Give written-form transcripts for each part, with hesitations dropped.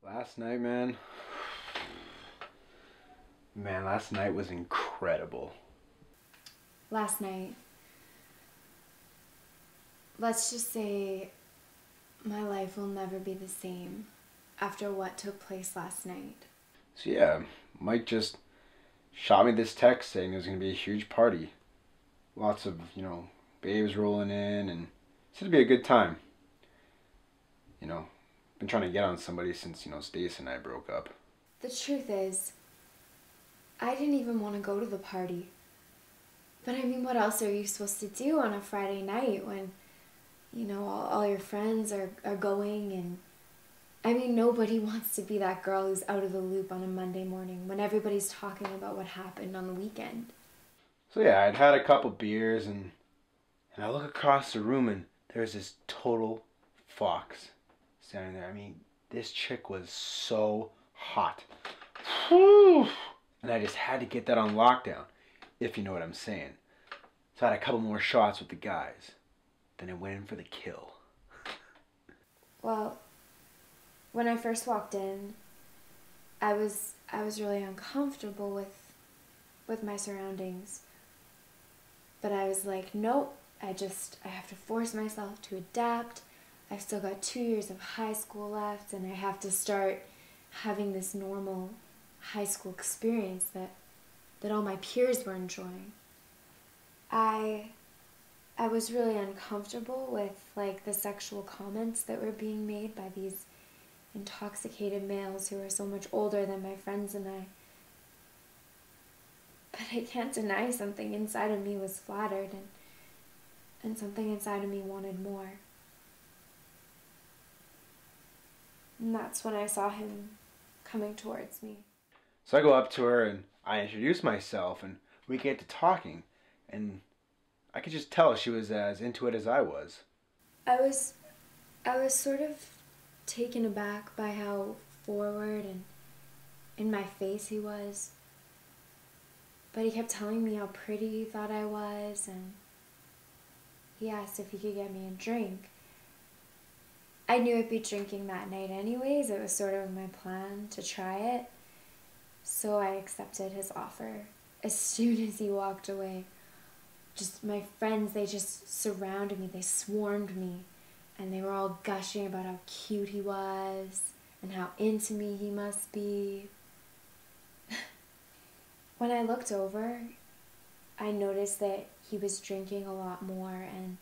Last night, last night was incredible. Last night, let's just say my life will never be the same after what took place last night. So yeah, Mike just shot me this text saying it was gonna be a huge party. Lots of, babes rolling in and it's gonna be a good time. You know, been trying to get on somebody since, Stace and I broke up. The truth is, I didn't even want to go to the party. But I mean, what else are you supposed to do on a Friday night when, all your friends are going and I mean, nobody wants to be that girl who's out of the loop on a Monday morning when everybody's talking about what happened on the weekend. So yeah, I'd had a couple beers and I look across the room and there's this total fox standing there. I mean, this chick was so hot. Whew. And I just had to get that on lockdown, if you know what I'm saying. So I had a couple more shots with the guys. Then I went in for the kill. Well, when I first walked in, I was really uncomfortable with my surroundings. But I was like, nope, I have to force myself to adapt. I've still got 2 years of high school left and I have to start having this normal high school experience that all my peers were enjoying. I was really uncomfortable with the sexual comments that were being made by these intoxicated males who are so much older than my friends and I. But I can't deny something inside of me was flattered and something inside of me wanted more. And that's when I saw him coming towards me. So I go up to her and I introduce myself and we get to talking and I could just tell she was as into it as I was. I was sort of taken aback by how forward and in my face he was. But he kept telling me how pretty he thought I was, and he asked if he could get me a drink. I knew I'd be drinking that night anyways. It was sort of my plan to try it. So I accepted his offer. As soon as he walked away, just my friends, they just surrounded me. They swarmed me. And they were all gushing about how cute he was and how into me he must be. When I looked over, I noticed that he was drinking a lot more and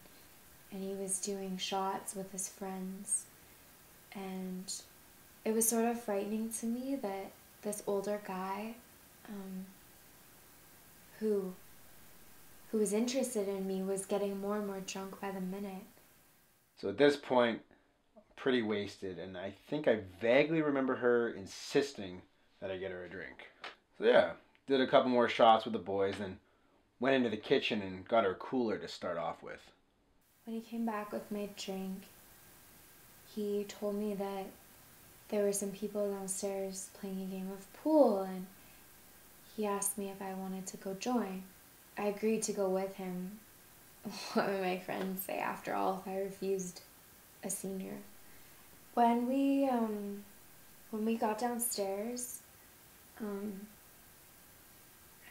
he was doing shots with his friends. And it was sort of frightening to me that this older guy who was interested in me was getting more and more drunk by the minute. So at this point, I'm pretty wasted and I think I vaguely remember her insisting that I get her a drink. So yeah, did a couple more shots with the boys, then went into the kitchen and got her a cooler to start off with. When he came back with my drink, he told me that there were some people downstairs playing a game of pool and he asked me if I wanted to go join. I agreed to go with him. What would my friends say after all if I refused a senior? When we got downstairs,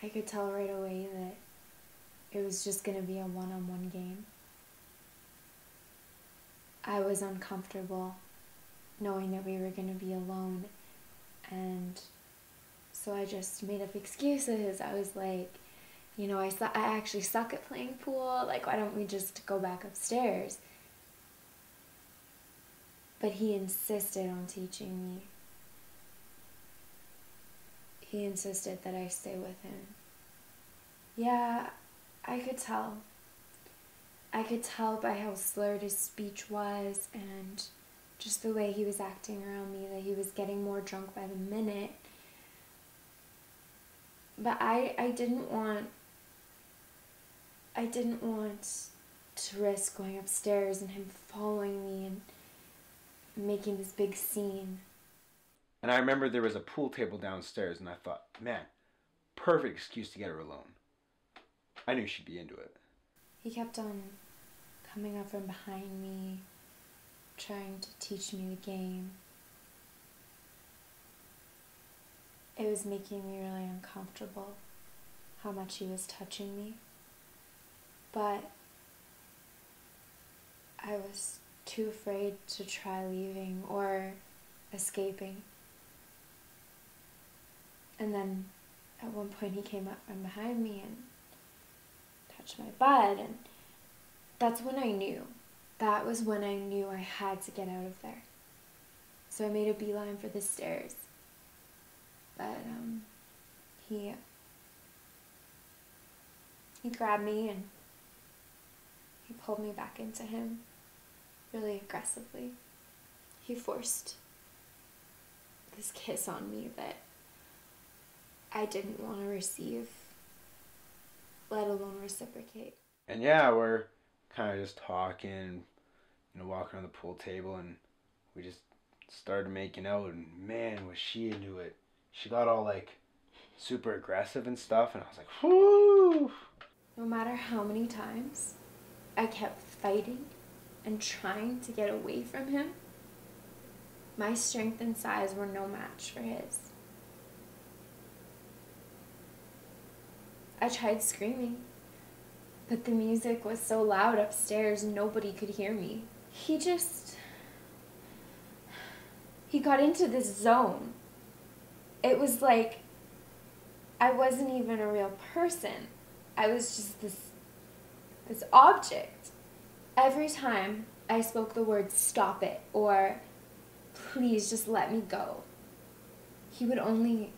I could tell right away that it was just going to be a one-on-one game. I was uncomfortable knowing that we were going to be alone, and so I just made up excuses. I was like, I actually suck at playing pool. Like, why don't we just go back upstairs? But he insisted on teaching me. He insisted that I stay with him. Yeah, I could tell. I could tell by how slurred his speech was and just the way he was acting around me that he was getting more drunk by the minute. But I didn't want to risk going upstairs and him following me and making this big scene. And I remember there was a pool table downstairs and I thought, man, perfect excuse to get her alone. I knew she'd be into it. He kept on coming up from behind me, trying to teach me the game. It was making me really uncomfortable how much he was touching me. But I was too afraid to try leaving or escaping. And then at one point he came up from behind me and touched my butt, and that's when I knew. That was when I knew I had to get out of there. So I made a beeline for the stairs. But he grabbed me and he pulled me back into him really aggressively. He forced this kiss on me that I didn't want to receive, let alone reciprocate. And yeah, we're kind of just talking, walking around the pool table, and we just started making out, and man, was she into it. She got all like super aggressive and stuff, and I was like, whoo! No matter how many times I kept fighting and trying to get away from him, my strength and size were no match for his. I tried screaming, but the music was so loud upstairs nobody could hear me. He got into this zone. It was like I wasn't even a real person. I was just this object. Every time I spoke the word "stop it" or "please just let me go," he would only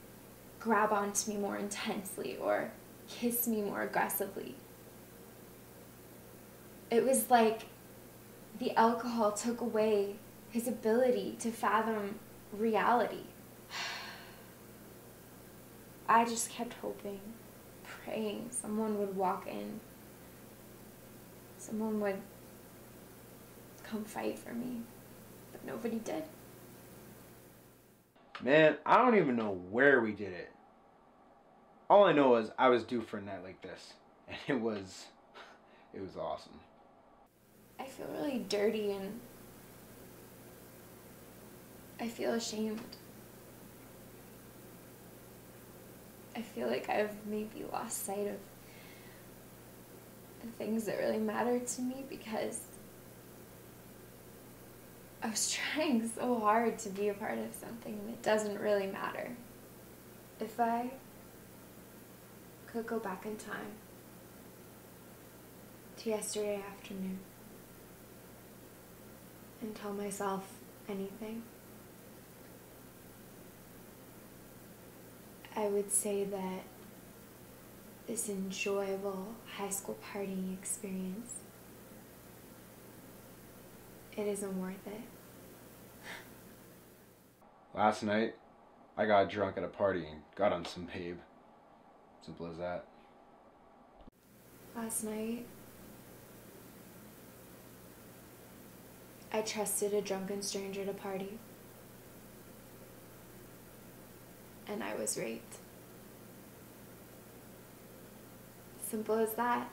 grab onto me more intensely or kiss me more aggressively. It was like the alcohol took away his ability to fathom reality. I just kept hoping, praying someone would walk in. Someone would come fight for me, but nobody did. Man, I don't even know where we did it. All I know is I was due for a night like this, and it was awesome. I feel really dirty and I feel ashamed. I feel like I've maybe lost sight of the things that really matter to me because I was trying so hard to be a part of something that doesn't really matter. If I could go back in time to yesterday afternoon and tell myself anything, I would say that this enjoyable high school partying experience, it isn't worth it. Last night, I got drunk at a party and got on some babe. Simple as that. Last night, I trusted a drunken stranger to party. And I was raped. Simple as that.